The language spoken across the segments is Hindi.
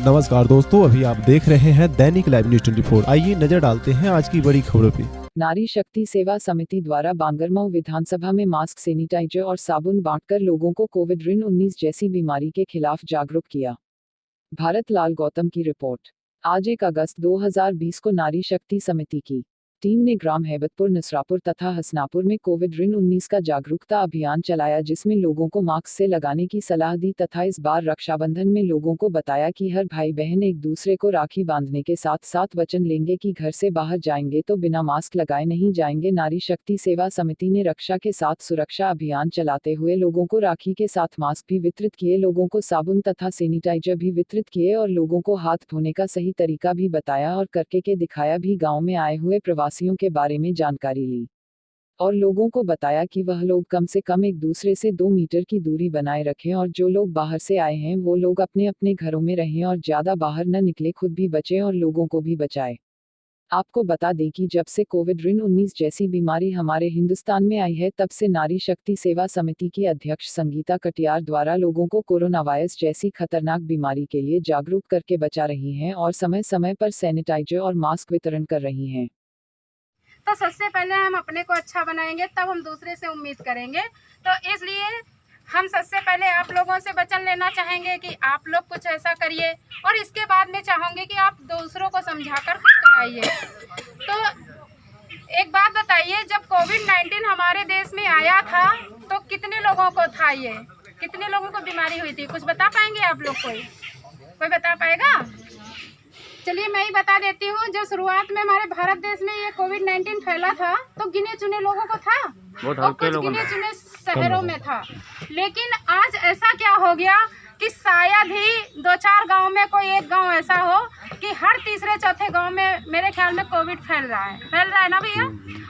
नमस्कार दोस्तों, अभी आप देख रहे हैं दैनिक लाइव न्यूज 24। आइए नजर डालते हैं आज की बड़ी खबरों पे। नारी शक्ति सेवा समिति द्वारा बांगरमऊ विधानसभा में मास्क, सैनिटाइजर और साबुन बांटकर लोगों को कोविड-19 जैसी बीमारी के खिलाफ जागरूक किया। भारत लाल गौतम की रिपोर्ट। आज 1 अगस्त 2020 को नारी शक्ति समिति की टीम ने ग्राम हैबतपुर, नसरापुर तथा हसनापुर में कोविड-19 का जागरूकता अभियान चलाया, जिसमें लोगों को मास्क से लगाने की सलाह दी तथा इस बार रक्षाबंधन में लोगों को बताया कि हर भाई बहन एक दूसरे को राखी बांधने के साथ साथ वचन लेंगे कि घर से बाहर जाएंगे तो बिना मास्क लगाए नहीं जाएंगे। नारी शक्ति सेवा समिति ने रक्षा के साथ सुरक्षा अभियान चलाते हुए लोगों को राखी के साथ मास्क भी वितरित किए, लोगों को साबुन तथा सैनिटाइजर भी वितरित किए और लोगों को हाथ धोने का सही तरीका भी बताया और करके के दिखाया भी। गाँव में आए हुए प्रवासियों के बारे में जानकारी ली और लोगों को बताया कि वह लोग कम से कम एक दूसरे से 2 मीटर की दूरी बनाए रखें और जो लोग बाहर से आए हैं वो लोग अपने अपने घरों में रहें और ज्यादा बाहर न निकले, खुद भी बचें और लोगों को भी बचाएं। आपको बता दें कि जब से कोविड-19 जैसी बीमारी हमारे हिंदुस्तान में आई है, तब से नारी शक्ति सेवा समिति की अध्यक्ष संगीता कटियार द्वारा लोगों को कोरोना वायरस जैसी खतरनाक बीमारी के लिए जागरूक करके बचा रही हैं और समय समय पर सैनिटाइजर और मास्क वितरण कर रही हैं। तो सबसे पहले हम अपने को अच्छा बनाएंगे, तब हम दूसरे से उम्मीद करेंगे। तो इसलिए हम सबसे पहले आप लोगों से वचन लेना चाहेंगे कि आप लोग कुछ ऐसा करिए और इसके बाद में चाहूँगी कि आप दूसरों को समझाकर कुछ कराइए। तो एक बात बताइए, जब कोविड-19 हमारे देश में आया था तो कितने लोगों को था, ये कितने लोगों को बीमारी हुई थी? कुछ बता पाएंगे आप लोग? कोई बता पाएगा? चलिए मैं ही बता देती हूँ। जब शुरुआत में हमारे भारत देश में ये कोविड-19 फैला था तो गिने चुने लोगों को था और कुछ गिने चुने शहरों में था। लेकिन आज ऐसा क्या हो गया कि शायद ही 2-4 गांव में कोई एक गांव ऐसा हो कि हर तीसरे चौथे गांव में मेरे ख्याल में कोविड फैल रहा है ना भैया।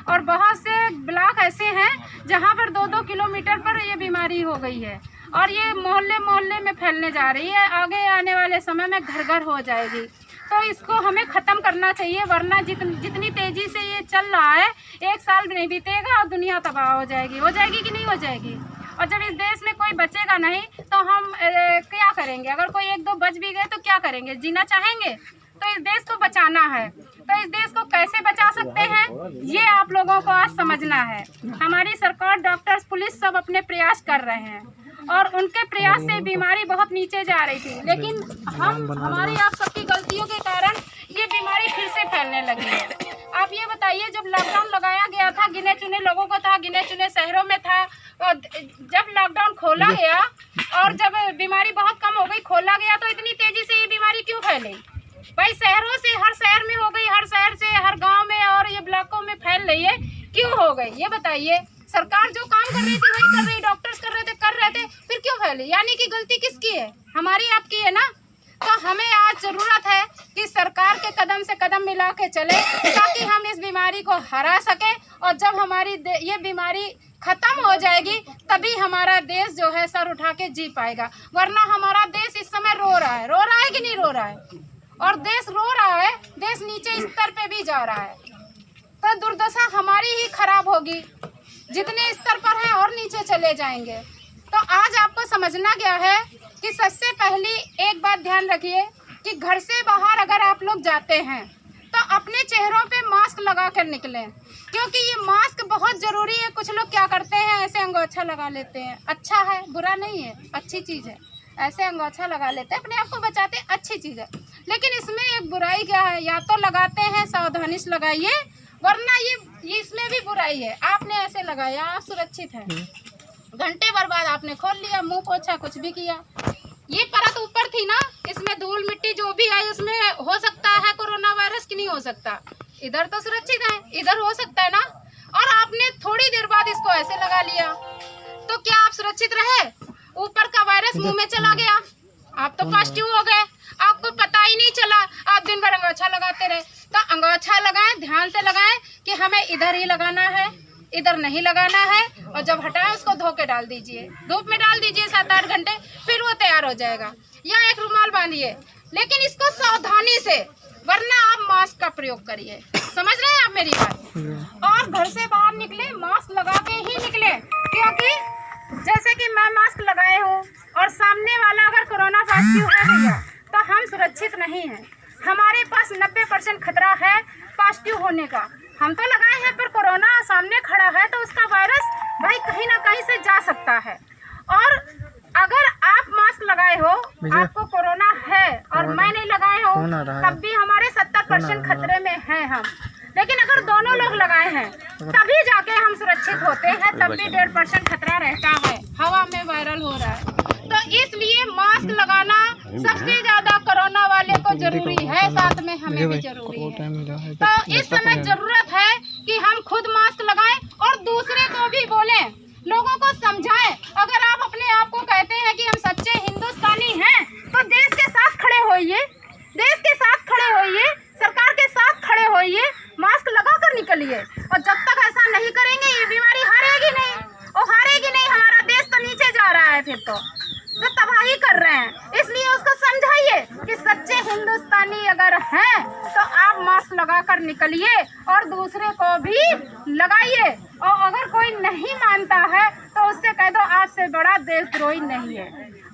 और बहुत से ब्लॉक ऐसे हैं जहाँ पर 2-2 किलोमीटर पर ये बीमारी हो गई है और ये मोहल्ले मोहल्ले में फैलने जा रही है। आगे आने वाले समय में घर घर हो जाएगी। तो इसको हमें ख़त्म करना चाहिए, वरना जितनी तेज़ी से ये चल रहा है 1 साल नहीं बीतेगा और दुनिया तबाह हो जाएगी कि नहीं हो जाएगी। और जब इस देश में कोई बचेगा नहीं तो हम क्या करेंगे? अगर कोई 1-2 बच भी गए तो क्या करेंगे? जीना चाहेंगे? तो इस देश को बचाना है। तो इस देश को कैसे बचा सकते हैं, ये आप लोगों को आज समझना है। हमारी सरकार, डॉक्टर्स, पुलिस सब अपने प्रयास कर रहे हैं और उनके प्रयास से बीमारी बहुत नीचे जा रही थी, लेकिन हमारी आप सबकी गलतियों के कारण ये बीमारी फिर से फैलने लगी है। आप ये बताइए, जब लॉकडाउन लगाया गया था गिने चुने लोगों को था, गिने चुने शहरों में था, और जब लॉकडाउन खोला गया और जब बीमारी बहुत कम हो गई, खोला गया, तो इतनी तेजी से ये बीमारी क्यों फैली? भाई शहरों से हर शहर में हो गई, हर शहर से हर गाँव में और ये ब्लॉकों में फैल रही है, क्यों हो गई ये बताइए? सरकार जो काम कर रही थी वही कर रही, डॉक्टर्स कर रहे थे, फिर क्यों फैली? यानी कि गलती किसकी है? हमारी, आपकी है ना। तो हमें आज ज़रूरत है कि सरकार के कदम से कदम मिला के चले ताकि हम इस बीमारी को हरा सकें और जब हमारी ये बीमारी ख़त्म हो जाएगी तभी हमारा देश जो है सर उठा के जी पाएगा। वरना हमारा देश इस समय रो रहा है कि नहीं रो रहा है? और देश रो रहा है, देश नीचे स्तर पे भी जा रहा है। तो दुर्दशा हमारी ही खराब होगी, जितने स्तर पर हैं और नीचे चले जाएंगे। तो आज आपको समझना क्या है कि सबसे पहली एक बात ध्यान रखिए कि घर से बाहर अगर आप लोग जाते हैं तो अपने चेहरों पे मास्क लगा कर निकलें, क्योंकि ये मास्क बहुत ज़रूरी है। कुछ लोग क्या करते हैं, ऐसे अंगोछा लगा लेते हैं। अच्छा है, बुरा नहीं है, अच्छी चीज़ है। ऐसे अंगोछा लगा लेते हैं, अपने आप को बचाते हैं, अच्छी चीज़ है। लेकिन इसमें एक बुराई क्या है, या तो लगाते हैं सावधानी से लगाइए, वरना ये इसमें भी बुराई है। आपने ऐसे लगाया, आप सुरक्षित हैं, घंटे भर बाद आपने खोल लिया, मुंह पोछा, कुछ भी किया, ये परत ऊपर थी ना, इसमें धूल मिट्टी जो भी आई उसमें हो सकता है कोरोना वायरस की नहीं हो सकता। इधर तो सुरक्षित है, इधर हो सकता है ना। और आपने थोड़ी देर बाद इसको ऐसे लगा लिया तो क्या आप सुरक्षित रहे? ऊपर का वायरस मुंह में चला गया, आप तो पॉजिटिव हो गए, आपको पता ही नहीं चला। आप दिन भर अंगोछा लगाते रहे। तो अंगोछा लगाएं, ध्यान से लगाएं कि हमें इधर ही लगाना है, इधर नहीं लगाना है। और जब हटाएं उसको धो के डाल दीजिए, धूप में डाल दीजिए 7-8 घंटे, फिर वो तैयार हो जाएगा। या एक रुमाल बांधिए, लेकिन इसको सावधानी से, वरना आप मास्क का प्रयोग करिए। समझ रहे हैं आप मेरी बात? और घर से बाहर निकले मास्क लगा के ही निकले, क्योंकि जैसे कि मैं मास्क लगाए हूँ और सामने वाला अगर कोरोना पॉजिटिव है भैया तो हम सुरक्षित नहीं है। हमारे पास 90% खतरा है पॉजिटिव होने का। हम तो लगाए हैं, पर कोरोना सामने खड़ा है तो उसका वायरस भाई कहीं ना कहीं से जा सकता है। और अगर आप मास्क लगाए हो, आपको कोरोना है और मैं नहीं लगाए हो, तब भी हमारे 70% खतरे में हैं हम। लेकिन अगर दोनों लोग लगाए हैं तभी जाके हम सुरक्षित होते हैं, तब भी 1.5% खतरा रहता है, हवा में वायरल हो रहा है। तो इसलिए मास्क लगाना सबसे ज्यादा कोरोना वाले को जरूरी है, साथ में हमें भी जरूरी है। तो इस समय जरूरत है कि हम खुद मास्क लगाएं और दूसरे को भी बोलें, लोगों को समझाएं। अगर आप अपने आप को कहते हैं कि हम सच्चे हिंदुस्तानी हैं, तो देश के साथ खड़े होइए, देश के साथ खड़े होइए, सरकार के साथ खड़े होइए, मास्क लगा कर निकलिए। और जब तक ऐसा नहीं करेंगे ये बीमारी हारेगी नहीं, और हारेगी नहीं, हमारा देश तो नीचे जा रहा है, फिर तो तबाही कर रहे हैं। इसलिए उसको समझाइए कि सच्चे हिंदुस्तानी अगर हैं तो आप मास्क लगा कर निकलिए और दूसरे को भी लगाइए। और अगर कोई नहीं मानता है तो उससे कह दो आपसे बड़ा देशद्रोही नहीं है।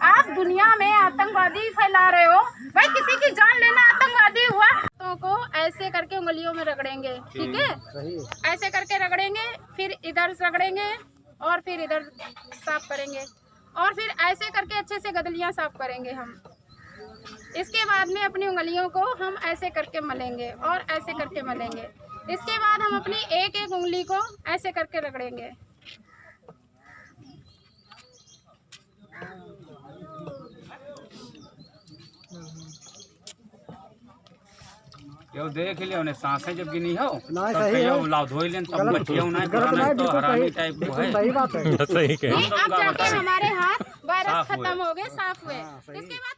आप दुनिया में आतंकवादी फैला रहे हो, भाई किसी की जान लेना आतंकवादी हुआ। तो को ऐसे करके उंगलियों में रगड़ेंगे, ठीक है, ऐसे करके रगड़ेंगे, फिर इधर रगड़ेंगे और फिर इधर साफ करेंगे, और फिर ऐसे करके अच्छे से गदलियां साफ करेंगे हम। इसके बाद में अपनी उंगलियों को हम ऐसे करके मलेंगे और ऐसे करके मलेंगे। इसके बाद हम अपनी एक एक उंगली को ऐसे करके रगड़ेंगे। यो देख लियो ने सांसें जब गिनी हो तब कहियो लाव धोई लेन तब बचियो ना पुराना तो हरामी टाइप को है। सही कह। अब जाके हमारे हाथ वायरस खत्म हो गए, साफ हुए। इसके बाद